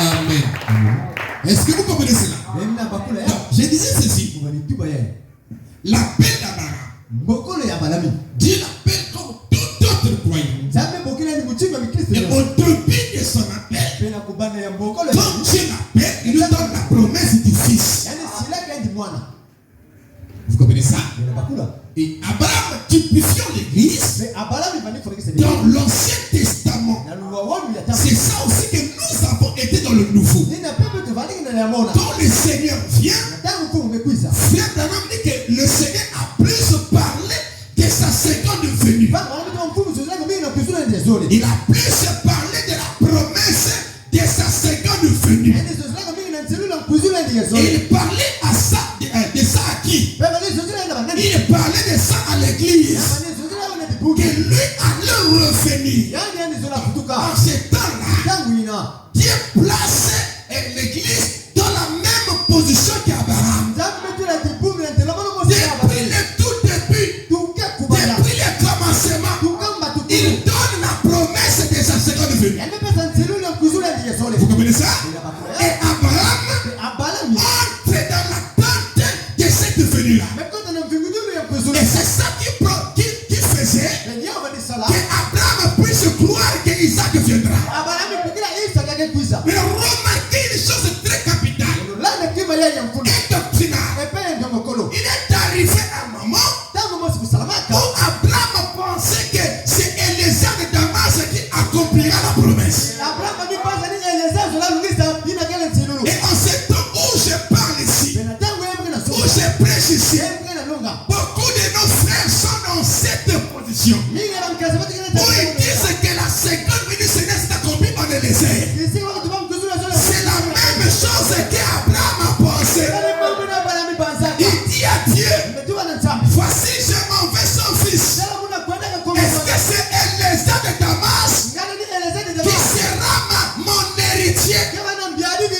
Amen. Est-ce que vous comprenez cela? Donc, je disais ceci. L'appel d'Abraham, Dieu l'appelle comme tout autre croyant. Et au début de son appel, quand Dieu l'appelle, il lui donne la promesse du fils. Vous comprenez ça? Et Abraham typifiant l'église dans l'Ancien Testament. C'est ça aussi que nous avons été dans le Nouveau. Quand le Seigneur vient, Frère Branham dit que le Seigneur a plus parlé de sa seconde venue. Il a plus parlé de la promesse de sa seconde venue. Et il parlait à ça, de ça à qui? Il parlait de ça à l'église. Que lui allait revenir. En ce temps-là, Dieu place l'église dans la même position qu'Abraham. Depuis le tout début, depuis le commencement, il donne la promesse de sa seconde venue. Vous comprenez ça? Et Abraham entre dans l'attente de cette venue-là. Et c'est ça qui faisait qu'Abraham puisse croire qu'Isaac viendra. Mais remarquez une chose très capitale et doctrinale. Il est arrivé à un moment où Abraham pensait que c'est Eliezer de Damas qui accomplira la promesse. Et en ce temps où je parle ici, où je prêche ici, beaucoup de nos frères sont dans cette position où ils disent que la seconde venue Seigneur s'est accomplie en Eliezer. C'est la même chose qu'Abraham a pensé. Il dit à Dieu, voici je m'envoie son fils. Est-ce que c'est Eliezer de Damas qui sera mon héritier?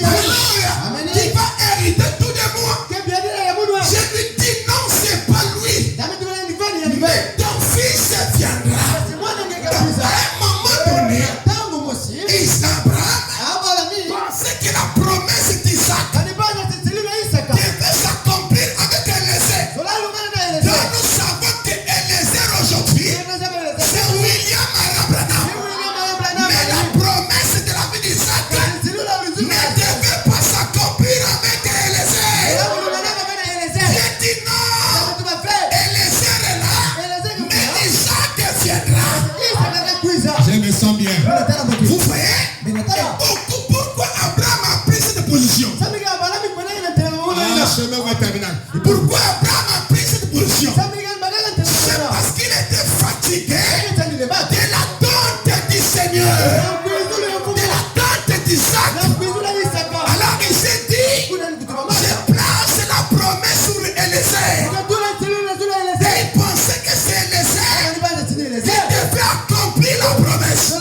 Alléluia. Qui va hériter tout de moi? Je lui dis non, c'est pas lui. Mais ton fils viendra. À un moment donné, Abraham pensait que la promesse d'Isaac devait s'accomplir avec Eliezer. Donc nous savons que Eliezer aujourd'hui, c'est William Abraham. Mais la promesse de la vie d'Isaac ne devait pas s'accomplir avec Eliezer. J'ai dit non, Eliezer est là, mais Isaac viendra. Je me sens bien. Vous voyez? Pourquoi Abraham a pris cette position? Pourquoi Abraham a pris cette position? C'est parce qu'il était fatigué de l'attente du Seigneur, de l'attente d'Isaac. Alors il s'est dit, je place la promesse sur Eliezer. Et il pensait que c'est Eliezer qui devait accomplir la promesse.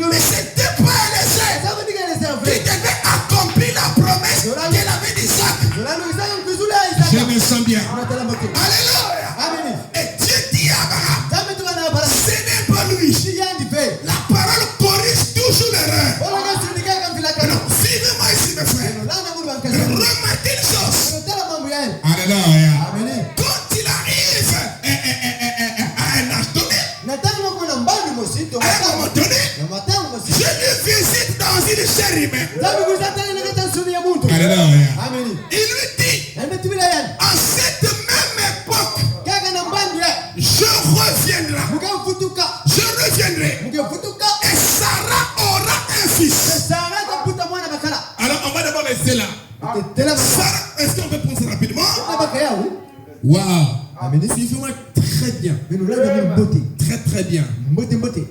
Mais c'était pas Eliezer qui devait accomplir la promesse de la vie d'Isaac. Je me sens bien. Alléluia. Et Dieu dit à Abraham, ce n'est pas lui. La parole corrige toujours l'erreur. Alors, suivez-moi ici, mes frères. Remarquez une chose. Alléluia. Quand il arrive à un âge donné, à un moment donné, je le visite dans une chair humaine. Alléluia. Il lui dit, en cette même époque, je reviendrai. Et Sarah aura un fils. Alors on va d'abord rester là. Sarah, est-ce qu'on peut penser rapidement? Waouh. Suivez-moi très bien. Très très bien.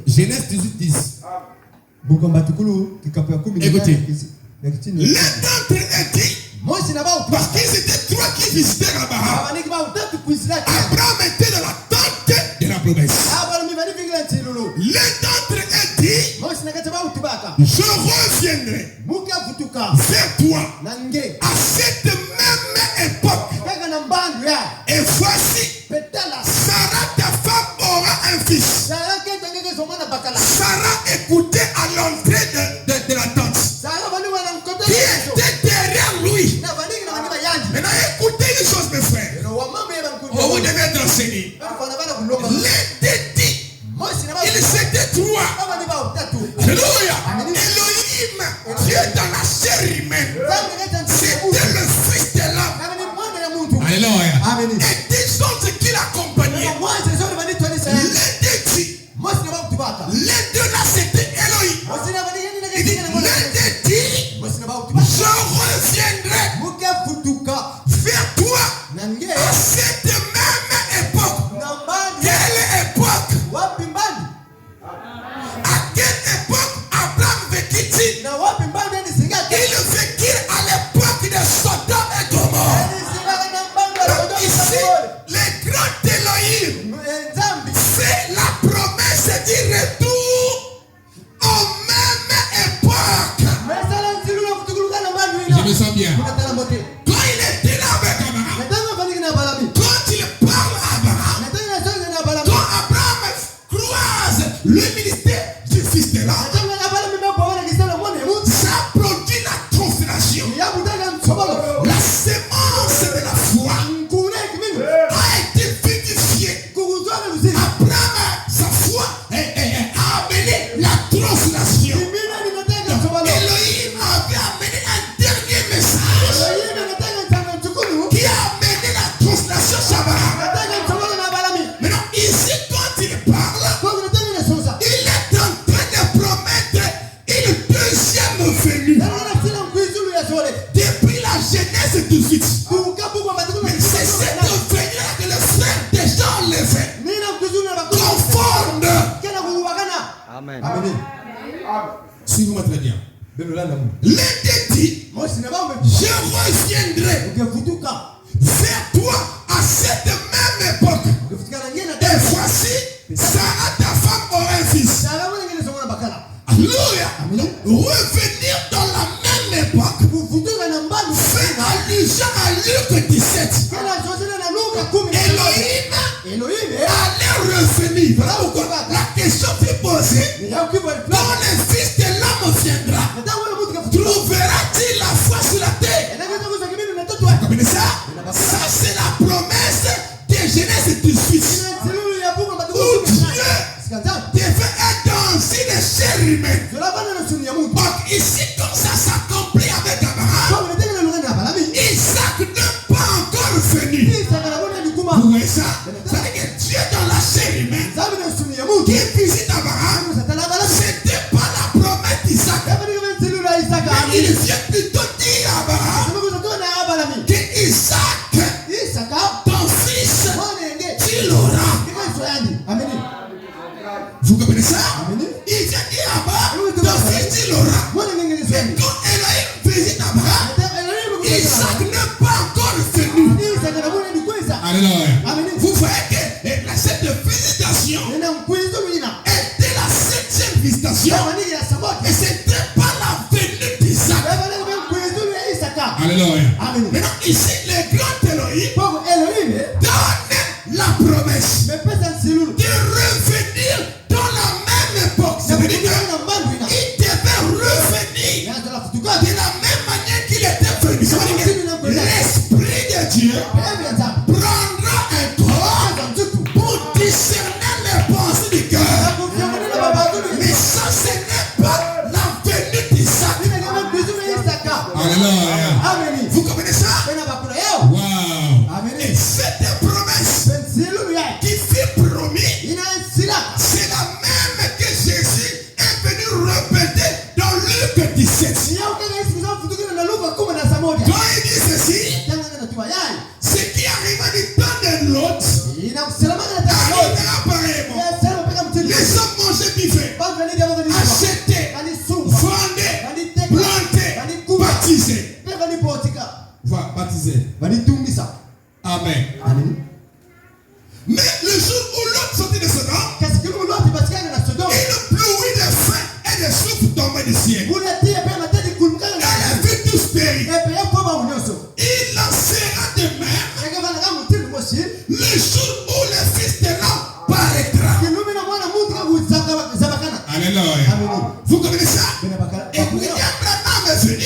Genèse 18:10. Écoutez. L'un d'entre eux dit, parce qu'ils étaient trois qui visitèrent Abraham. Abraham était dans la tente de la promesse. L'un d'entre eux dit, je reviendrai vers toi à cette même époque. Et voici, Sarah, ta femme, aura un fils. Sarah écoutait à l'entrée de la tente. L'un dit, je reviendrai vers toi à cette même époque. Quelle époque? À quelle époque Abraham vécut-il? Il vécut à l'époque de Sodome et Gomorrhe. Ici, les grands Elohim fait la promesse du retour aux mêmes époques. Je me sens bien. Quand il était là avec Abraham, quand il parle à Abraham, quand Abraham croise le ministère du fils de l'homme, ça produit la transformation. La sémence de la foi a été vivifiée. Abraham, sa foi a amené la translation. Elohim avait amené un dernier message qui a amené la translation chez Abraham. Maintenant, ici, quand il parle, il est en train de promettre une deuxième venue. Depuis la Genèse 18. Mais c'est cette venue-là que le frère des gens le fait. Confondre. Amen. Suivez-moi très bien. L'un dit, je reviendrai vers toi à cette même époque. Et voici, Sarah, ta femme, aura un fils. Alléluia. Revenir dans la même époque fait allusion à Luc 17. Elohim allait revenir. Voilà pourquoi la question fut posée. Quand le fils de l'homme viendra, trouvera-t-il la foi sur la terre? Vous comprenez ça? Ça, c'est la promesse de Genèse 18. Où Dieu devait être dans une chair humaine. Donc ici, quand ça s'accomplit avec Abraham, Isaac n'est pas encore venu. Vous voyez ça? Ça veut dire que Dieu dans la chair humaine qui visite Abraham, c'était pas la promesse d'Isaac. Mais il vient plutôt dire à Abraham que Isaac, ton fils, tu l'auras. Vous comprenez ça? Il vient dire à Abraham, ton fils, tu l'auras. Mais quand Elohim visite Abraham, Isaac n'est pas encore venu. Alléluia. Vous voyez que cette visitation était la 7e visitation. Et c'était pas la venue d'Isaac. Alléluia. Maintenant, ici, le grand Elohim donne la promesse de revenir dans la même époque. Ça veut dire qu'il devait revenir de la même manière qu'il était venu. Ça veut dire que l'Esprit de Dieu prendra un corps pour discerner les pensées du cœur. Mais ça, ce n'est pas la venue d'Isaac. Alléluia. Vous comprenez ça? Wow. Et cette promesse qui fut promise, c'est la même que Jésus est venu répéter dans Luc 17. Quand il dit ceci, ce qui arrive du temps de l'autre arrivera pareillement. Les hommes mangeaient, buvaient, achetaient, vendaient, plantaient, baptisaient. Va baptiser. Amen. Mais le jour où l'autre sortit de Sodome, une pluie de feu et de souffle tombait du ciel. Elle a vu tous périr. Il lancera de même le jour où le Fils de l'homme paraîtra. Alléluia. Vous comprenez ça? Et puis Abraham est venu.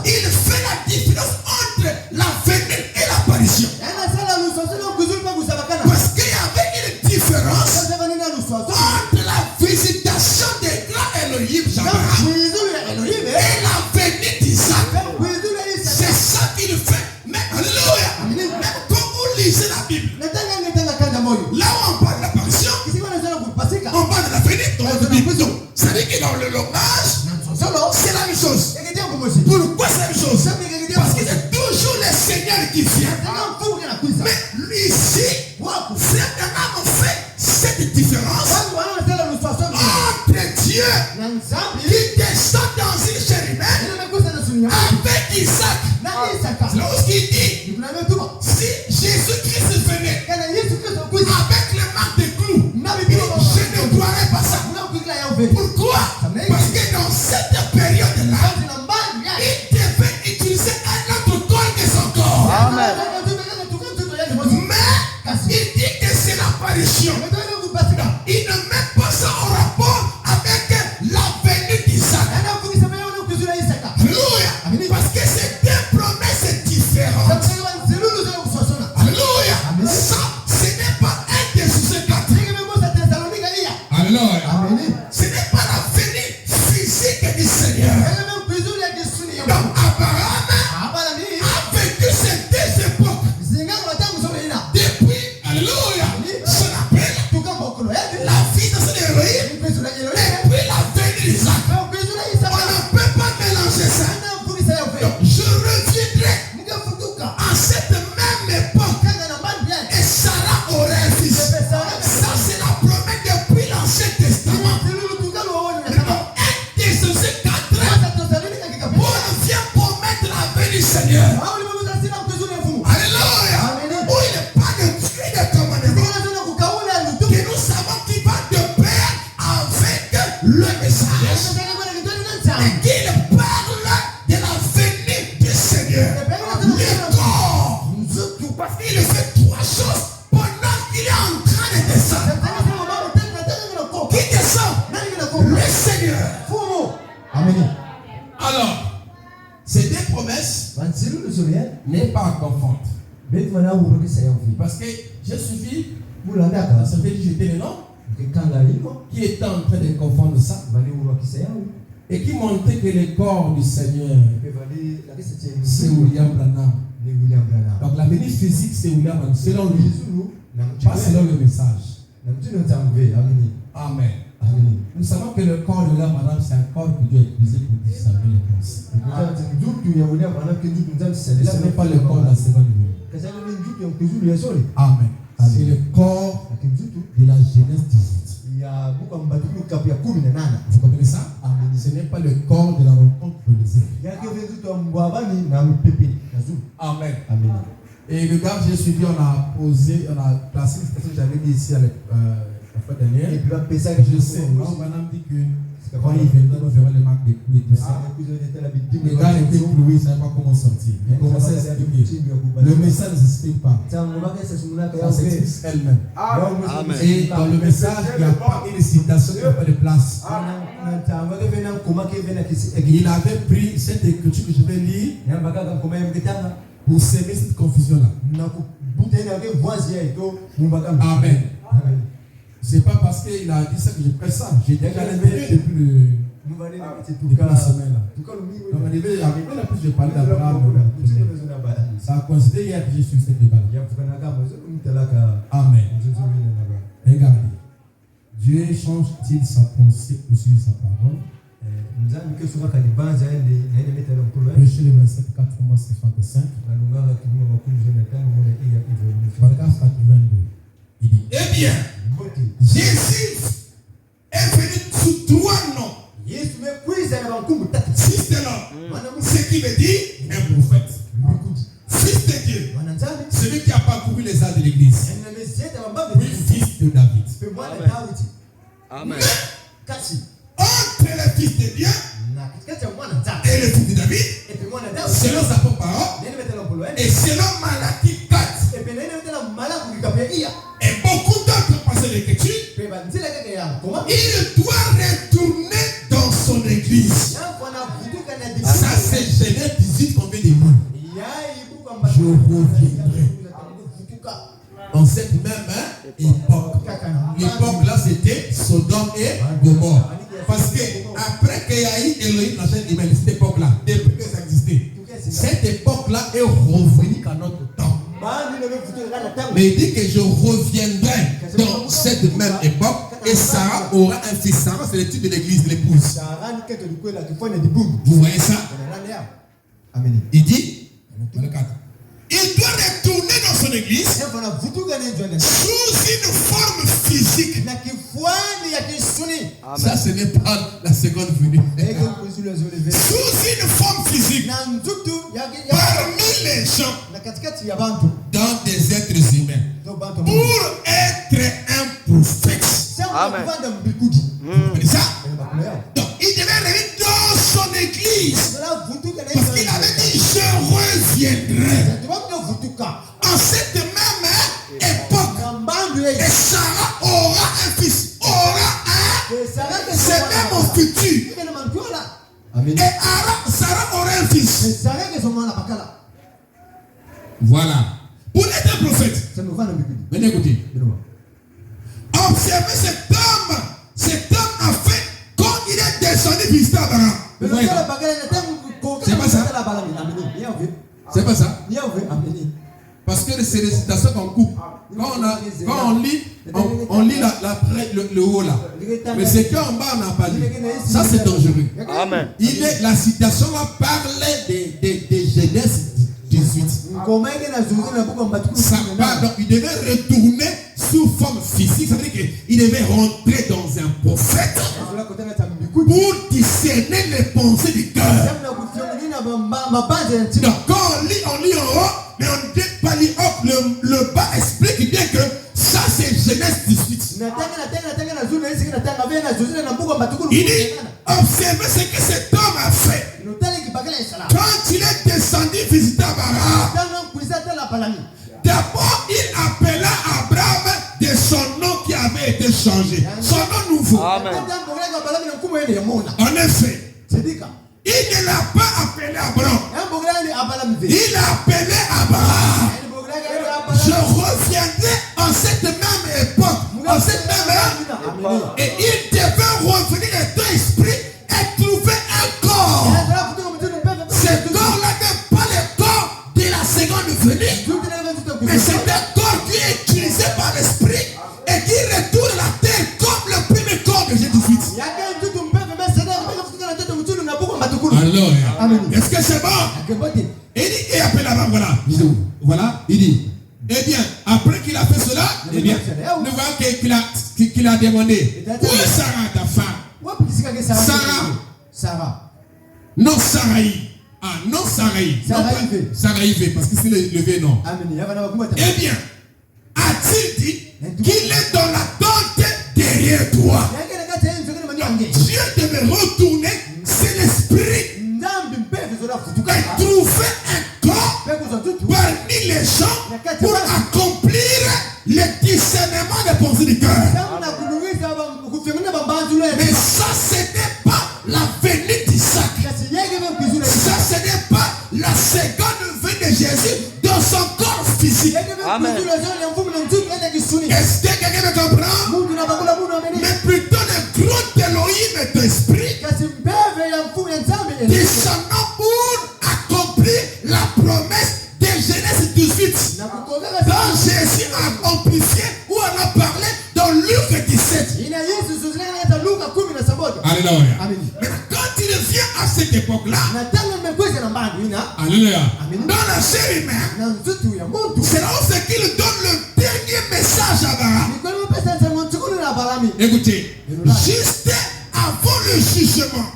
Il fait la différence entre la venue et l'apparition. Parce qu'il y avait une différence entre la visitation des grands Elohim et la venue d'Isaac. C'est ça qu'il fait. Mais alléluia. Même quand vous lisez la Bible, là où on parle de l'apparition, on parle de la venue dans la Bible. C'est-à-dire que dans le langage, chose. Pourquoi c'est la même chose? Parce que c'est toujours le Seigneur qui vient. Mais ici, c'est un homme fait cette différence entre Dieu qui descend dans une chair humaine avec Isaac. Lorsqu'il dit, si Jésus-Christ venait avec le marque de clous, je ne croirais pas ça. Pourquoi? Parce que dans cette période-là, il devait utiliser un autre corps que son corps. Amen. Mais il dit que c'est l'apparition. Il ne met pas ça en rapport avec la venue d'Isaac. Alléluia. Parce que c'est deux promesses différentes. Alléluia. Ça, ce n'est pas un des sujets 4. Alléluia. Ce n'est pas la venue physique du Seigneur. Donc Abraham a vécu ces deux époques. Depuis, alléluia, ce qu'on appelle la vie de son héroïne et puis la venue d'Isaac. On ne peut pas mélanger ça. Donc, je reviendrai à cette même époque et Sarah aurait un fils. Ça, c'est la promesse depuis l'Ancien Testament. Un des sujets 4, on vient promettre la venue du Seigneur. Alléluia. Où il n'est pas de cri de commandement. Que nous savons qu'il va de pair avec le message. Et qu'il parle de la venue du Seigneur. Le corps. Parce qu'il fait trois choses pendant qu'il est en train de descendre. Qui descend? Le Seigneur. Alors, ces deux promesses n'est pas à confondre. Parce que j'ai suivi, ça fait que j'étais le nom, qui était en train de confondre ça et qui montrait que le corps du Seigneur, c'est William Branham. Donc la venue physique, c'est William Branham, selon lui, pas selon le message. Amen. Nous savons que le corps de William Branham, c'est un corps que Dieu a utilisé pour discerner les pensées. Ce n'est pas le corps de la seconde venue. Amen. C'est le corps de la Genèse 18. Vous comprenez ça? Ce n'est pas le corps de la rencontre de l'Ézéchiel. Amen. Et le gars que j'ai suivi, on a placé une question que j'avais dit ici avec la fois dernière. Je sais, madame dit que quand il viendra, nous verrons les marques des coups et tout ça. Les gars étaient cloués, ils ne savaient pas comment sortir. Ils commençaient à expliquer. Le message ne s'explique pas. Ça s'explique elle-même. Et dans le message, il n'y a pas une citation, il n'y a pas de place. Il avait pris cette écriture que je vais lire pour s'aimer cette confusion-là. Amen. C'est pas parce qu'il a dit ça que je prête ça. J'ai déjà levé depuis la semaine là. Donc on devait arriver là, plus je parlais d'Abraham. Ça a coïncidé hier que j'ai suivi cette débat. Amen. Regardez. Dieu change-t-il sa pensée pour suivre sa parole? Prêchez le verset 4:55. Paragraphe 82. Il dit, eh bien, Jésus est venu sous trois noms. Fils de l'homme, ce qui veut dire un prophète. Fils de Dieu, celui qui a parcouru les âges de l'église. Oui, fils de David. Amen. Entre le fils de Dieu et le fils de David, selon sa propre parole, et selon Malachie 4, et beaucoup d'autres passages de l'écriture, il doit retourner dans son église. Ça, c'est Genèse 18 qu'on vient de lire. Je reviendrai dans cette même époque. L'époque là, c'était Sodome et Gomorrhe. Parce que après qu'il y a eu Elohim, la chaîne humaine, cette époque-là, depuis que ça existait, cette époque-là est revenue à notre temps. Mais il dit que je reviendrai dans cette même époque et Et Sarah aura un fils. Sarah, c'est le titre de l'église, l'épouse. Vous voyez ça? Il dit, il doit retourner dans son église sous une forme physique. Ça, ce n'est pas la seconde venue. Sous une forme physique. Parmi les gens. Dans des êtres humains. Pour être un prophète. Amen. C'est ça? Donc, il devait revenir dans son église. Parce qu'il avait dit, je reviendrai. En cette même époque, et Sarah aura un fils, aura c'est même au futur. Et Sarah aura un fils. Voilà. Pour être un prophète, venez écouter. Observez cet homme. Cet homme a fait quand il est descendu visiter Abraham. Vous voyez ça? C'est pas ça? C'est pas ça? Parce que c'est des citations qu'on coupe. Quand on lit le haut là. Mais c'est qu'en bas on n'a pas lu. Ça c'est dangereux. Amen. La citation là parlait des Genèse 18. Ça parle, donc il devait retourner sous forme physique. Ça veut dire qu'il devait rentrer dans un prophète pour discerner les pensées du cœur. Donc quand on lit en haut, mais on ne peut pas lire haut. Le bas explique bien que ça c'est Genèse 18. Il dit, observez ce que cet homme a fait. Quand il est descendu visiter Abraham, d'abord il appela Abraham de son nom qui avait été changé. Son nom nouveau. Amen. En effet, il ne l'a pas appelé Abraham. Il a appelé Abraham. Je reviendrai en cette même époque, en cette même heure. Et il devait revenir dans l'esprit et trouver un corps. Ce corps-là n'est pas le corps de la seconde venue, mais c'est un corps qui est utilisé par l'esprit et qui retourne à la terre comme le premier corps de Jésus-Christ. Alors, est-ce que c'est bon? Il dit, et appelle Abraham, voilà, il dit, eh bien, après qu'il a fait cela, eh bien, nous voyons qu'il a demandé, où est Sarah, ta femme? Sarah. Non, Sarai. Ah, non, Sarai. Sarai, parce que c'est le V, non. Eh bien, a-t-il dit qu'il est dans la tente derrière toi? Dieu devait retourner, c'est l'esprit. Et trouver un corps parmi les gens pour accomplir le discernement des pensées du cœur. Mais ça, ce n'est pas la venue d'Isaac. Ça, ce n'est pas la seconde venue de Jésus dans son corps physique. Amen. Est-ce que quelqu'un me comprend? Mais plutôt le gros d'Élohim est esprit descendant pour accomplir la promesse de Genèse 18. Quand Jésus a amplifié ou en a parlé dans Luc 17. Alléluia. Mais quand il vient à cette époque-là, alléluia, dans la chair humaine, c'est là où c'est qu'il donne le dernier message à Abraham. Écoutez, juste avant le jugement,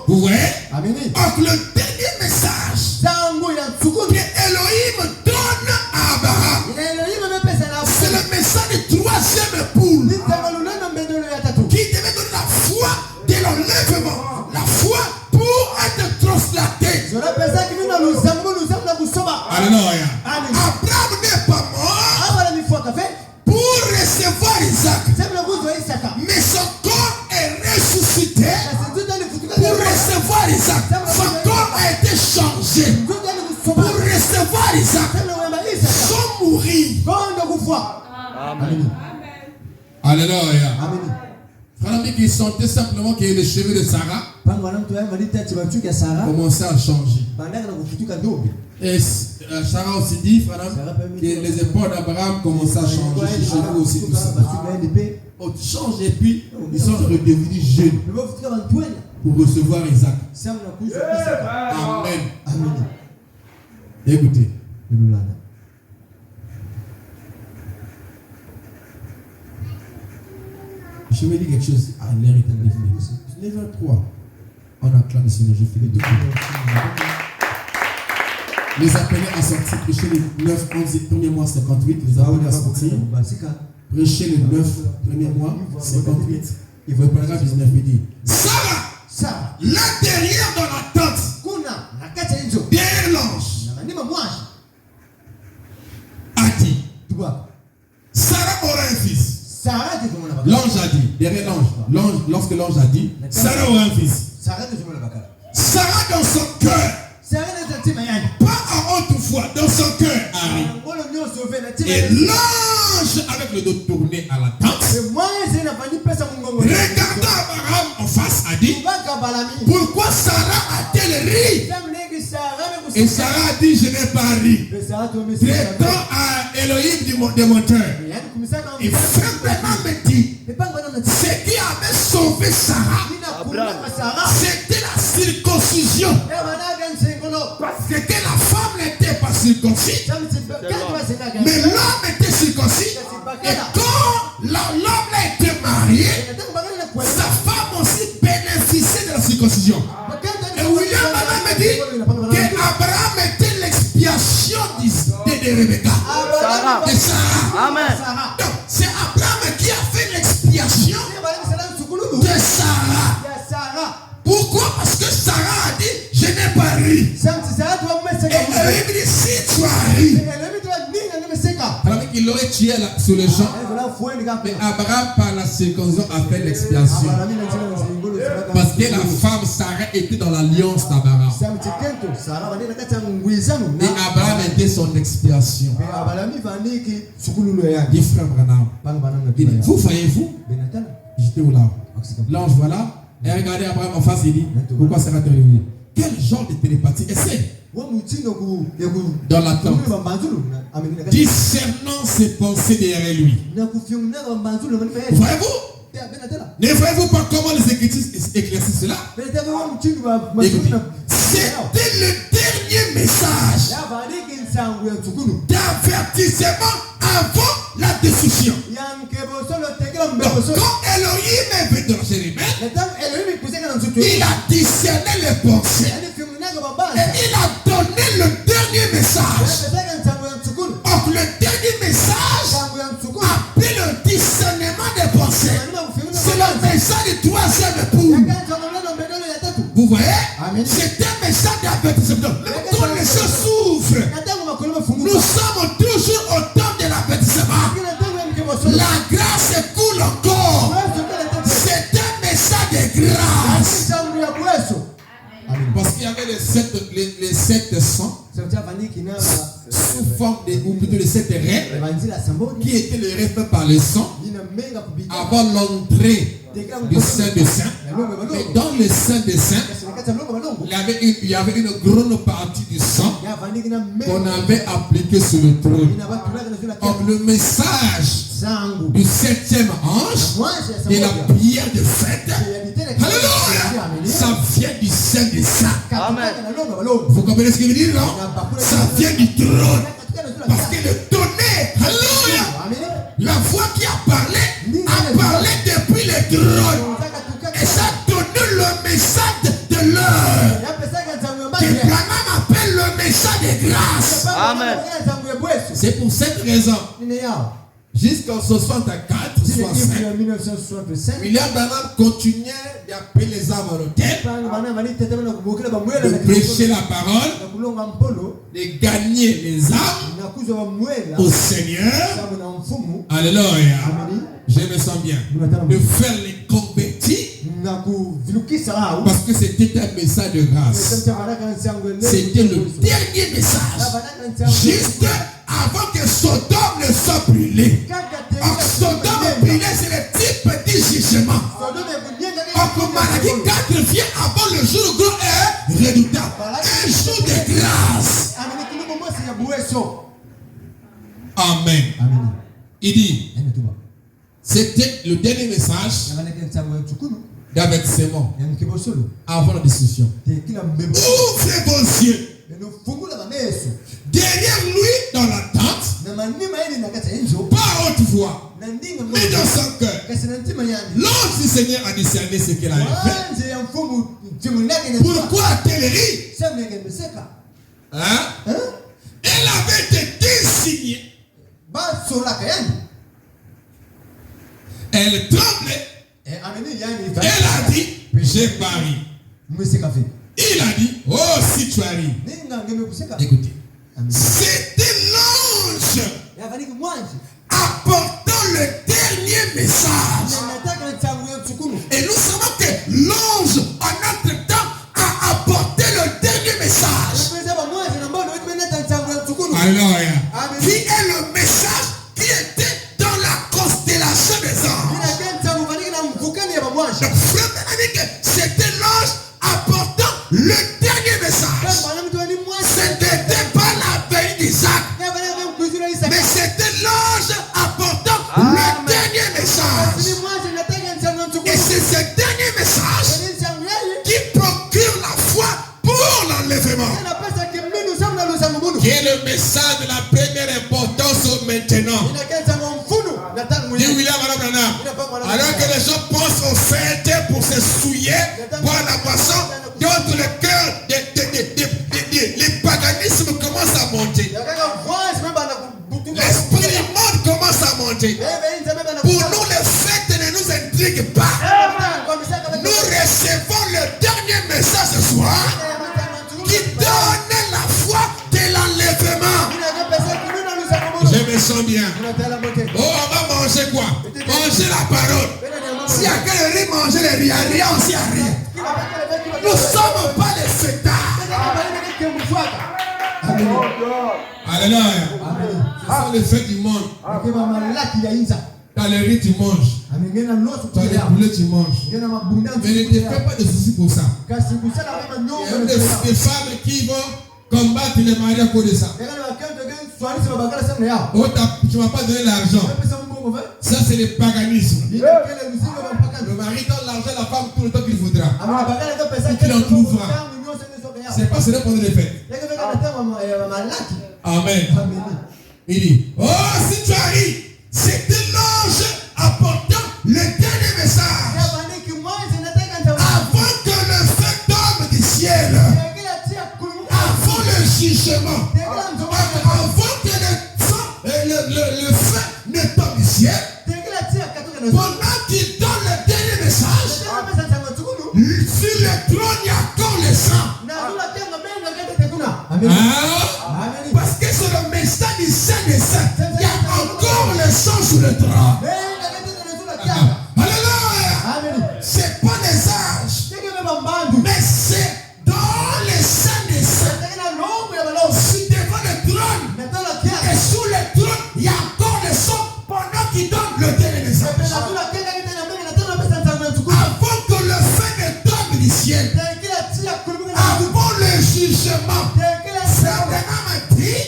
vous voyez, le dernier message que Elohim donne à Abraham, c'est le message du troisième poule qui devait donner la foi de l'enlèvement, la foi pour être translaté. Alléluia. Abraham n'est pas mort pour recevoir Isaac, mais son corps est ressuscité pour recevoir Isaac. Son corps a été changé pour recevoir Isaac sans mourir. Amen. Alléluia. Frère qui sentait simplement que les cheveux de Sarah commençaient à changer. Et Sarah aussi dit, que les épaules d'Abraham commençaient à changer. Chez cheveux aussi, tout ça. On change et puis ils sont redevenus jeunes pour recevoir Isaac. Amen. Écoutez. Je vais dire quelque chose à l'air étant défini. Les 23, on acclame le Seigneur, je finis de tout. Les appelés à sortir, prêcher les 9, 11 premiers mois 58, les appelés à sortir, prêcher les 9 premiers mois 58, il va parler à 19 et dit Sarah, là derrière dans la tente, derrière l'ange, a dit Sarah aura un fils. L'ange a dit, derrière l'ange, lorsque l'ange a dit, Sarah aura un fils. Sarah dans son cœur, pas en haute foi, dans son cœur arrive. Et l'ange avec le dos tourné à la tente, regardant Abraham en face, a dit, pourquoi Sarah a-t-elle ri? Et Sarah a dit, je n'ai pas ri. Prétend à Elohim de mon cœur. Et simplement me dit, ce qui avait sauvé Sarah, c'était la circoncision. Parce que la femme n'était pas circoncis, mais l'homme était circoncis. Et quand l'homme a été marié, sa femme aussi bénéficiait de la circoncision. Et William me dit qu'Abraham était l'expiation de Rebecca. De Sarah. Amen. Donc, c'est Abraham qui a fait l'expiation de Sarah. Pourquoi? Parce que Sarah a dit, je n'ai pas ri. Et elle dit, si tu as ri. Alors qu'il aurait tué sur le champ. Mais Abraham, par la circoncision, a fait l'expiation. Parce que la femme Sarah était dans l'alliance d'Abraham. Et Abraham était son expiation. Dit frère Branham. Vous voyez-vous? J'étais où là? L'ange voilà. Et regardez Abraham en face, il dit, pourquoi Sarah te réunit? Quel genre de télépathie? Essaye. Dans la tente. Discernant ses pensées derrière lui. Voyez-vous? Ne voyez-vous pas comment les Écritures éclaircissent cela? Écoutez, c'était le dernier message d'avertissement avant la destruction. Donc, quand Elohim est venu dans Jérémie, il a discerné les pensées et il a donné le dernier message. Donc, le dernier message appelle le discernement des pensées. C'est le message du troisième époux. Vous voyez? C'est un message d'avertissement. Même quand les choses souffrent, nous sommes toujours au temps de l'avertissement. La grâce coule encore. C'est un message de grâce. Parce qu'il y avait les sept sangs sous forme ou plutôt les 7 rêves qui étaient les rêves faits par le sang avant l'entrée du Saint des Saints. Mais dans le Saint des Saints, il y avait une grande partie du sang qu'on avait appliqué sur le trône. Donc le message du 7e ange et la prière de fête, alléluia, ça vient du Saint des Saints. Amen. Vous comprenez ce que je veux dire, non? Ça vient du trône. Parce que le tonnerre, alléluia, la voix qui a parlé depuis le trône. Et ça donne le message de l'heure. Que Branham appelle le message de grâce. Amen. C'est pour cette raison, jusqu'en 64, 65, William Branham continuait d'appeler les âmes à l'autel, de prêcher la parole, de gagner les âmes au Seigneur. Alléluia. Je me sens bien. De faire les convertis. Parce que c'était un message de grâce. C'était le dernier message. Juste avant que Sodome ne soit brûlé. Sodome brûlé, c'est le type du jugement. Donc Malachie 4 vient avant le jour grand et redoutable. Un jour de grâce. Il dit, c'était le dernier message d'avertissement avant la destruction. Ouvrez vos yeux. Derrière lui, dans la tente, pas à haute voix, mais dans son cœur, l'ange du Seigneur a discerné ce qu'elle avait fait. Pourquoi a-t-elle ri? Hein? Elle avait été désignée. Elle tremblait. Elle a dit, j'ai pari. Il a dit, oh, si tu arrives. Écoutez. C'était l'ange apportant le dernier message. Et nous savons que l'ange, en notre temps, a apporté le dernier message. Alléluia. Qui est le message qui était dans la constellation des anges. Donc, frère, c'était l'ange apportant le dernier message. Ce n'était pas la veille d'Isaac, mais c'était l'ange apportant le dernier message. Et c'est ce dernier message qui procure la foi pour l'enlèvement. Qui est le message de la première importance maintenant. Dit William Branham. Alors que les gens pensent aux fêtes pour se souiller, boire la boisson, d'autres le cœur, les paganismes commencent à monter. L'esprit du monde commence à monter. Pour nous, les fêtes ne nous intriguent pas. Nous recevons le dernier message ce soir qui donne la foi de l'enlèvement. Je me sens bien. Oh, on va manger quoi? Manger la parole. Si à quel riz manger les riz, rien aussi à rien. Nous ne sommes pas les fêtards. Alléluia. Ce sont les fêtes du monde. T'as les riz, tu manges. T'as les poulets, tu manges. Mais ne te fais pas de soucis pour ça. Il y a des femmes qui vont combattre les maris à cause de ça. Oh, tu ne m'as pas donné l'argent. Ça, c'est le paganisme. Le mari donne l'argent à la femme tout le temps qu'il voudra. Et qu'il en trouvera. C'est pas ce qu'on les fait. Amen. Il dit, oh, si tu arrives, c'était l'ange apportant le dernier message. Avant que le feu tombe du ciel. Avant le jugement. Avant que le feu ne tombe du ciel. Pendant qu'il donne le dernier message. Sur le trône, il y a encore le sang. Parce que c'est le message du Saint des Saints. Il y a encore le sang sur le trône. Alléluia. C'est pas les âges, mais c'est dans les saints des saints. C'est devant le trône. Et sous le trône, il y a encore le sang pendant qu'il donne le dernier message. Avant que le feu ne tombe du ciel. Avant le jugement. Frère Branham a dit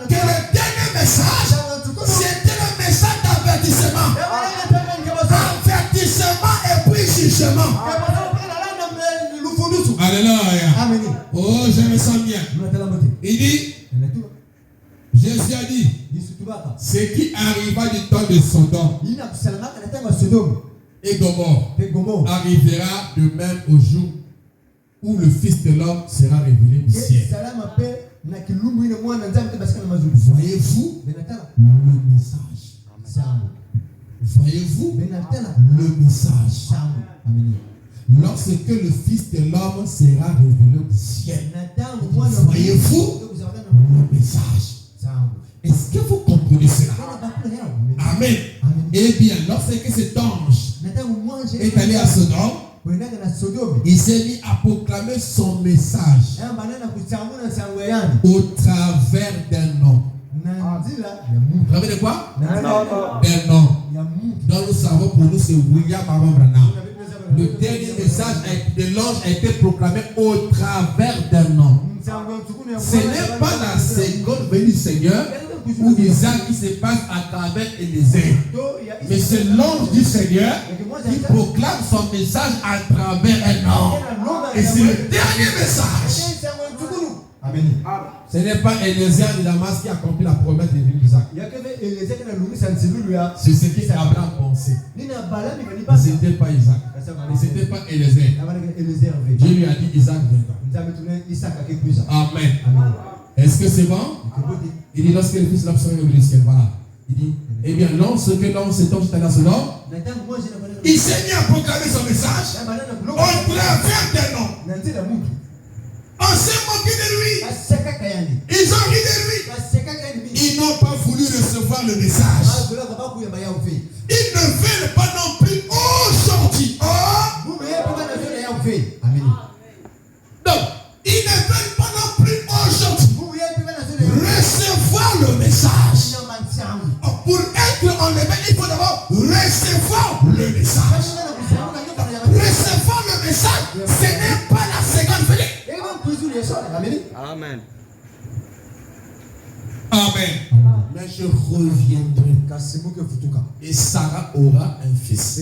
que le dernier message, c'était le message d'avertissement. Avertissement et puis jugement. Alléluia. Oh, je me sens bien. Il dit, Jésus a dit, ce qui arriva du temps de Sodome et Gomorrhe arrivera de même au jour où le Fils de l'homme sera révélé du ciel. Voyez-vous le message? Voyez-vous le message? Lorsque le Fils de l'homme sera révélé du ciel, voyez-vous le message? Est-ce que vous comprenez cela? Amen. Eh bien, lorsque cet ange est allé à Sodome, il s'est mis à proclamer son message au travers d'un homme. Vous savez de quoi? D'un homme. Donc nous savons pour nous c'est William Branham. Le dernier message de l'ange a été proclamé au travers d'un homme. Ce n'est pas la seconde venue du Seigneur, où Isaac qui se passe à travers Élisée. Mais c'est l'ange du Seigneur qui proclame son message à travers un homme. Et c'est le dernier message. Amen. Ce n'est pas Élisée de Damas qui a accompli la promesse de vie d'Isaac. C'est ce qui Abraham pensait. Mais ce n'était pas Isaac. Et ce n'était pas Élisée. Dieu lui a dit Isaac viendra. Amen. Est-ce que c'est bon? Il dit lorsque le fils de l'homme sera au ciel, voilà. Il dit, eh bien, lorsque l'homme s'est entendu à son homme, il s'est mis à proclamer son message. On travers d'un homme. On s'est moqué de lui. Ils ont ri de lui. Ils n'ont pas voulu recevoir le message. Ils ne veulent pas non plus aujourd'hui. Donc, ils ne veulent pas non plus aujourd'hui recevoir le message. Pour être enlevé, il faut d'abord recevoir le message. Recevoir le message, ce n'est pas la seconde venue. Amen. Amen. Mais je reviendrai. Et Sarah aura un fils.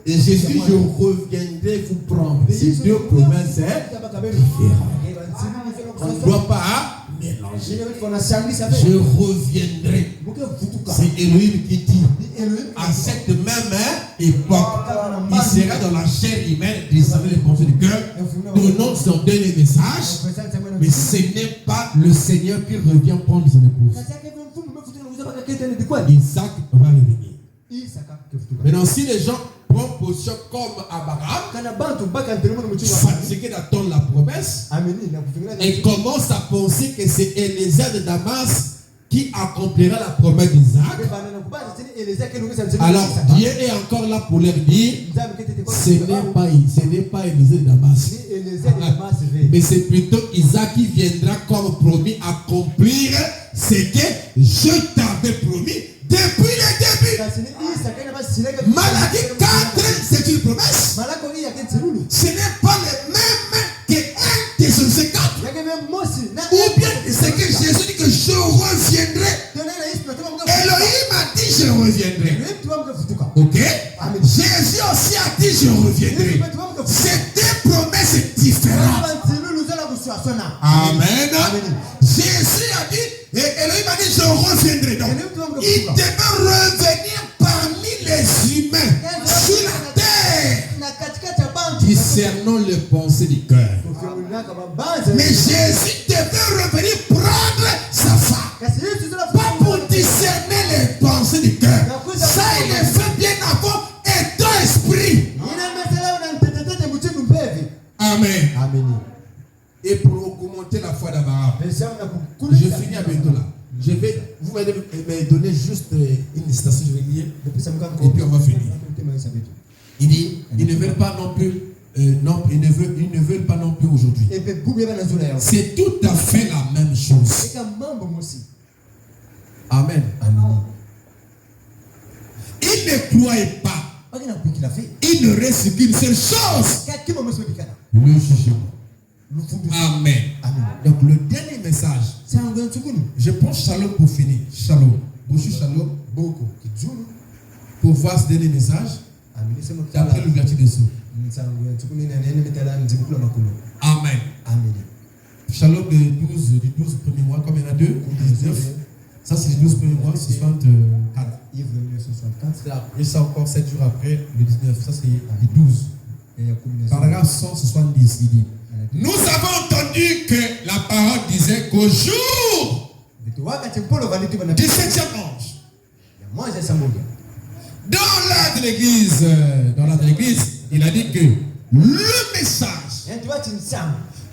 Et Jésus dit, je reviendrai vous prendre. Ces deux promesses différentes. On ne doit pas mélanger. Je reviendrai. C'est Elohim qui dit, à cette même époque, il sera dans la chair humaine d'Israël les pensées du cœur, donnant son dernier message. Mais ce n'est pas le Seigneur qui revient prendre son épouse. Isaac va revenir. Maintenant, si les gens prennent position comme Abraham, c'est qu'ils attendent la promesse et commencent à penser que c'est Élisée de Damas qui accomplira la promesse d'Isaac. Alors Dieu est encore là pour leur dire, ce n'est pas Élisée de Damas, mais c'est plutôt Isaac qui viendra comme promis accomplir ce que je t'avais promis depuis le début. Maladie 4, c'est une promesse. Ce n'est pas le même que 1 Thessaloniciens 4. Ou bien c'est que Jésus dit que je reviendrai. Elohim a dit je reviendrai. Ok? Jésus aussi a dit je reviendrai. C'est deux promesses différentes. Amen. Jésus a dit, et Elohim a dit je reviendrai. Donc, il devait revenir parmi les humains sur la terre, discernant les pensées du cœur. Mais Jésus devait revenir prendre sa femme, pas pour discerner les pensées du cœur. Ça, il est fait bien avant étant esprit. Amen. Et pour augmenter la foi d'Abraham, je finis à bientôt là. Vous allez me donner juste une citation, je vais lire, et puis on va finir. Il dit, ils ne veulent pas non plus, ils ne veulent pas non plus aujourd'hui. C'est tout à fait la même chose. Amen. Il ne croyait pas. Il ne reste qu'une seule chose. Le jugement. Amen. Donc le dernier message, je pense shalom pour finir. Shalom. Bonjour shalom. Pour voir ce dernier message, et après l'ouverture des eaux. Amen. Shalom du 12 premiers mois, comme il y en a deux, 19. Ça c'est les 12 premiers mois, 64. Et ça encore 7 jours après, le 19. Ça c'est les 12. Paragraphe 170, il dit. Nous avons entendu que la parole disait qu'au jour du 7e ange, dans l'art de l'église, il a dit que le message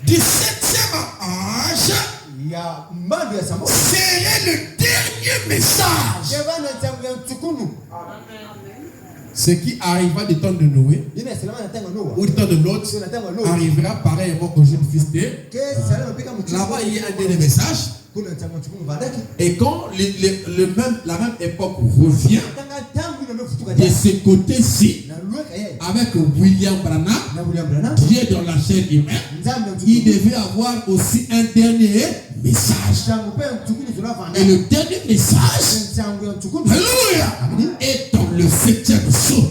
du 7e ange serait le dernier message. Ce qui arriva du temps de Noé ou du temps de Lot arrivera pareillement au jour du fils de. Là-bas, il y a un dernier message. Et quand la même époque revient de ce côté-ci, avec William Branham, qui est dans la chaîne humaine, il devait avoir aussi un dernier message. Et le dernier message, alléluia, est dans le 7e sceau.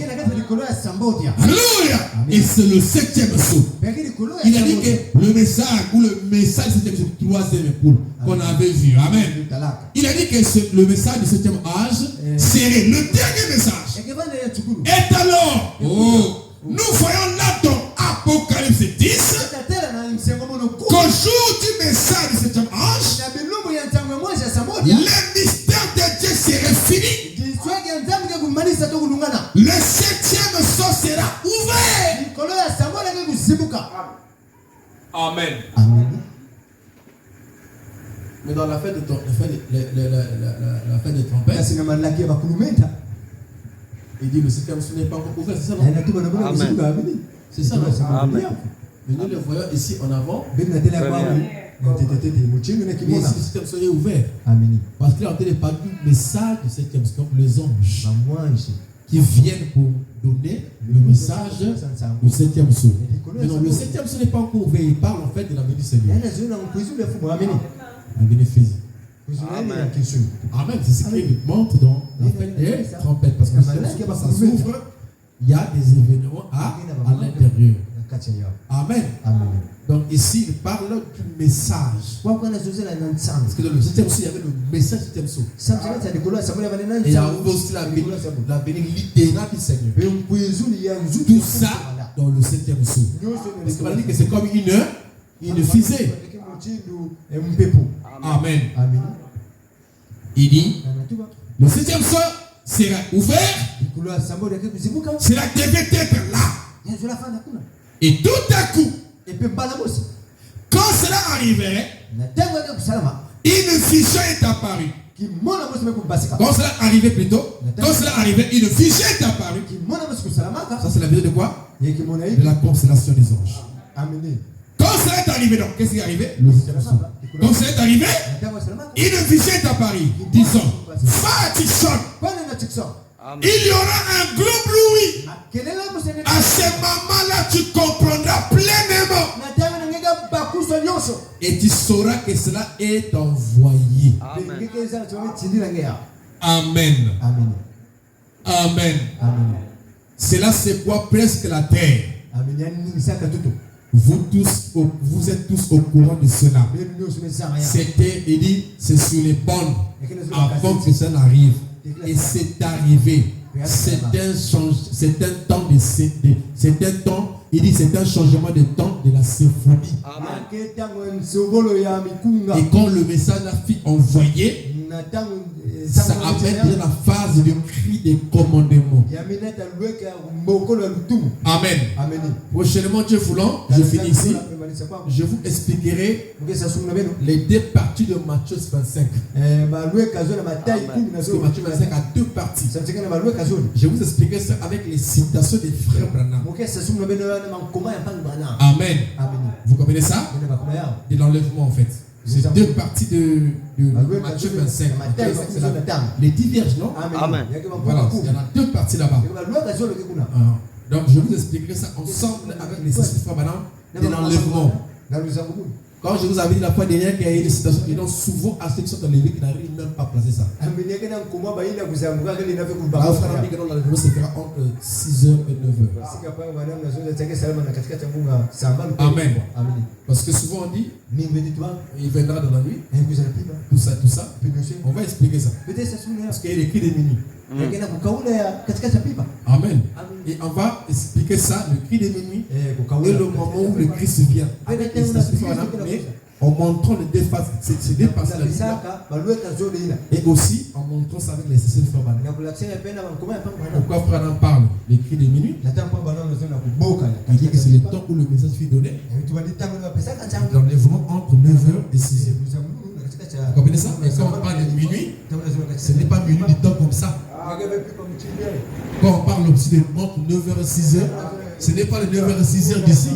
Alléluia. Et c'est le 7e sceau. Il a dit que le message ou le message du 7e sceau, le 3e époux qu'on avait vu. Amen. Il a dit que le message du 7e âge serait le dernier message. Et alors, nous voyons là dans Apocalypse 10 qu'au jour du message du 7e âge, le mystère de Dieu serait fini. Le 7e sceau sera ouvert. Amen. Mais dans la fête de trompette, il dit le 7e sceau n'est pas encore ouvert, c'est ça non? Amen. C'est ça non? Amen. Mais nous le voyons ici en avant. Très bien. Mais ici, le 7e sceau est ouvert. Parce qu'il est en train de parler du message du 7e sceau, les anges qui viennent pour donner le message du 7e sceau. Mais non, le 7e sceau n'est pas encore ouvert. Il parle en fait de la venue du Seigneur. La venue physique. Amen. C'est ce qu'il montre dans la fête des trompettes. Parce que quand ça s'ouvre, il y a des événements à l'intérieur. Amen. Donc ici, il parle du message. Parce que dans le 7e sceau, il y avait le message du 7e sceau. Et il y a aussi la venue littérale du Seigneur. Tout ça dans le 7e sceau. Parce qu'on a dit que c'est comme une fusée. Amen. Il dit, le 7e sceau sera ouvert. Cela devait être là. Et tout à coup, quand cela arrivait, une vision est apparue. Quand cela arrivait plutôt, quand cela arrivait, une vision est apparue. Ça c'est la vision de quoi? De la constellation des anges. Quand cela est arrivé, donc, qu'est-ce qui est arrivé? Quand cela est arrivé, une vision est apparue. Disons, va Tixon. Il y aura un gros bruit. À ce moment-là, tu comprendras pleinement. Et tu sauras que cela est envoyé. Amen. Amen. Cela c'est quoi presque la terre. Vous êtes tous au courant de cela. C'était, il dit, c'est sur les bornes avant que ça n'arrive. Et c'est arrivé. C'est un temps, il dit c'est un changement de temps de la symphonie. Et quand le message a été envoyé, ça amène la phase de cri de commandement. Amen. Prochainement, Dieu voulant, je finis ici. Je vous expliquerai les deux parties de Matthieu 25. Parce que Matthieu 25 a deux parties. Je vous expliquerai ça avec les citations des frères Branham. Amen. Vous comprenez ça? De l'enlèvement en fait. C'est deux parties de Matthieu 25. Les diverges, non? Amen. Voilà, il y en a deux parties là-bas. Donc je vous expliquerai ça ensemble avec les frères Branham de l'enlèvement. Quand je vous avais dit la fois dernière qu'il y a eu des citations qui sont souvent à ceux qui sont enlevés qui n'arrivent même pas à placer ça. L'enlèvement se fera entre 6h et 9h. Amen. Parce que souvent on dit il viendra dans la nuit. Tout ça. On va expliquer ça. Parce qu'il y a les cris de minuit. Amen. Et on va expliquer ça, le cri de minuit, et le moment où le Christ vient. Avec les mais en montrant les deux faces, c'est dépassé la vie. Et aussi en montrant ça avec les sessions de frères. Pourquoi frère en parle? Les cris de minuit. Il dit que c'est le temps où le message fut donné. L'enlèvement entre 9h et 6h. Vous comprenez ça? Mais quand on parle de minuit, ce n'est pas minuit du temps comme ça. Quand on parle aussi de entre 9h et 6h, ce n'est pas le 9h et 6h d'ici.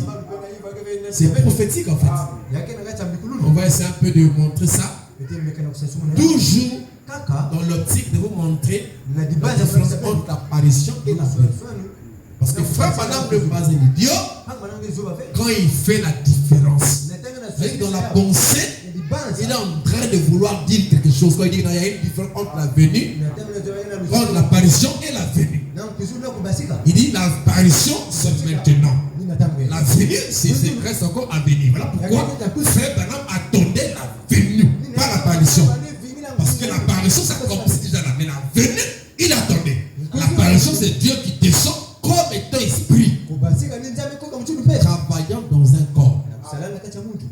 C'est prophétique en fait. On va essayer un peu de montrer ça. Toujours dans l'optique de vous montrer la différence entre l'apparition et la vie. Parce que frère Branham ne pas un idiot quand il fait la différence. Dans la pensée, il est en choses. Quand il dit qu'il y a une différence entre la venue, entre l'apparition et la venue. Il dit l'apparition, c'est maintenant. La venue, reste encore à venir. Voilà pourquoi Frère Branham attendait la venue, pas l'apparition. Parce que l'apparition, ça commence déjà là. Mais la venue, il attendait. L'apparition, c'est Dieu qui descend comme étant esprit, travaillant dans un corps.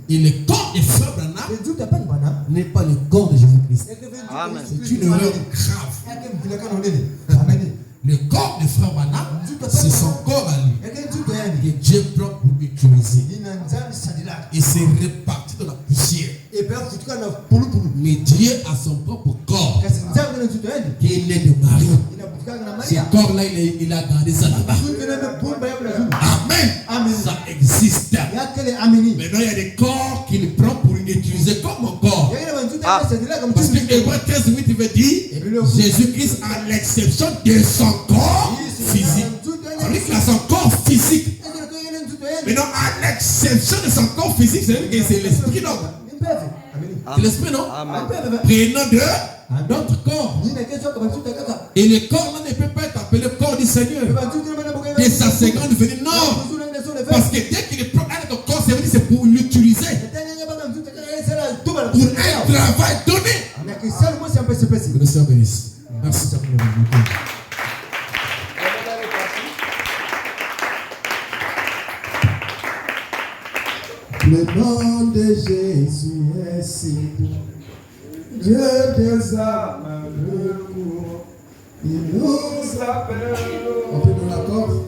Et le corps de Frère Branham n'est pas le corps de Jésus-Christ. C'est une erreur grave. Le corps de Frère Branham, c'est son corps à lui, que Dieu prend pour utiliser. Et c'est réparti dans la poussière. Mais Dieu a son propre corps, qui est né de Marie. Ce corps-là, il a gardé ça là-bas. Amen. Ça existe. Maintenant, il y a des corps qu'il prend pour utiliser comme un corps. Parce que Hébreux 13, 8, il veut dire Jésus-Christ, à l'exception de son corps physique. On dit qu'il a son corps physique. Maintenant, à l'exception de son corps physique, c'est l'esprit, non? C'est l'esprit, non? Prenons de notre corps. Et le corps là ne peut pas être appelé corps du Seigneur de sa seconde venue. Non. Parce que dès qu'il prend un corps, c'est pour l'utiliser. Pour un travail donné. Que le Seigneur bénisse. Merci. Le nom de Jésus est si beau. Dieu des âmes le court. Il nous appelle. On peut nous l'accorder.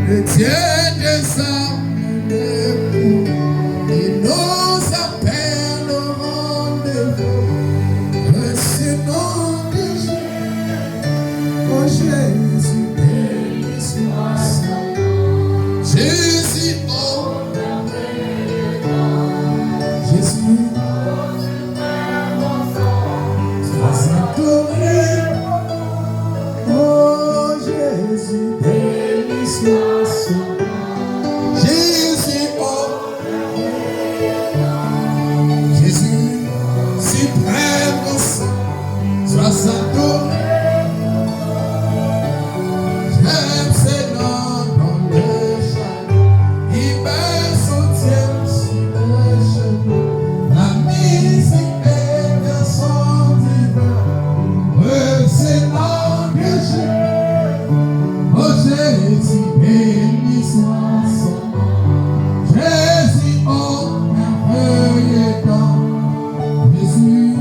Le Dieu des âmes le court, il nous appelle au rendez-vous. Ce nom de Jésus, oh Jésus, béni soit son nom. Jésus, oh merveilleux nom. Jésus, sois adoré. Oh Jésus, béni soit son nom. Jésus, oh Jésus, suprême au sang, sois adoré. J'aime ces noms dans le chant, il me soutient sur le chemin. La musique est un son divin, c'est nom de Jésus. Oh Jésus, béni soit son nom. Jésus, oh merveilleux nom. Jésus,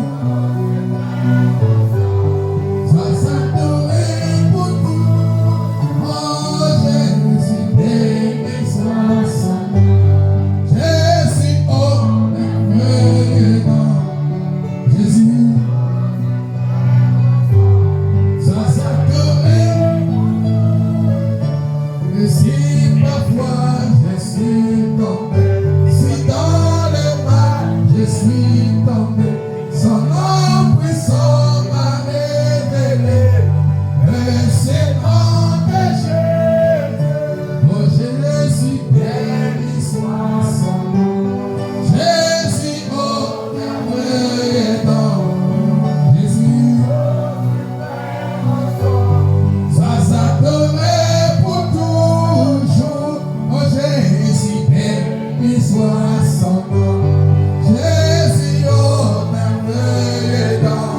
sois adoré pour tout. Oh Jésus, béni soit son nom. Jésus, oh merveilleux nom. Jésus, sois adoré. Et si parfois je suis tombé, si dans le mal je suis tombé, son nom puissant m'a révélé. Et c'est nom de Jésus, oh Jésus, béni soit son nom. Jésus, oh merveilleux nom. Jésus, sois adoré pour toujours. Oh Jésus, béni soit son nom. Jésus, oh merveilleux nom.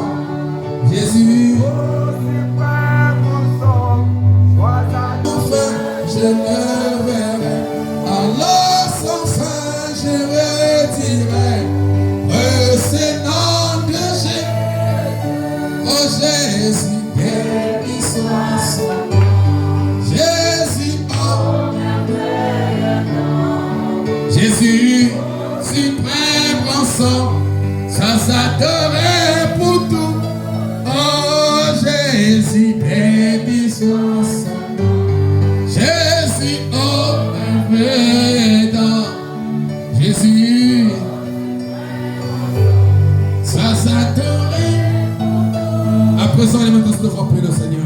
Jésus, enfin je le verrai. Alors sans fin je redirai. C'est nom de Jésus. Oh Jésus, béni soit son nom. Jésus, oh merveilleux t'adorer pour tout. Oh Jésus, béni son sang. Jésus, oh merveilleux. Jésus, sois adoré. À présent, les mains de frapper le Seigneur.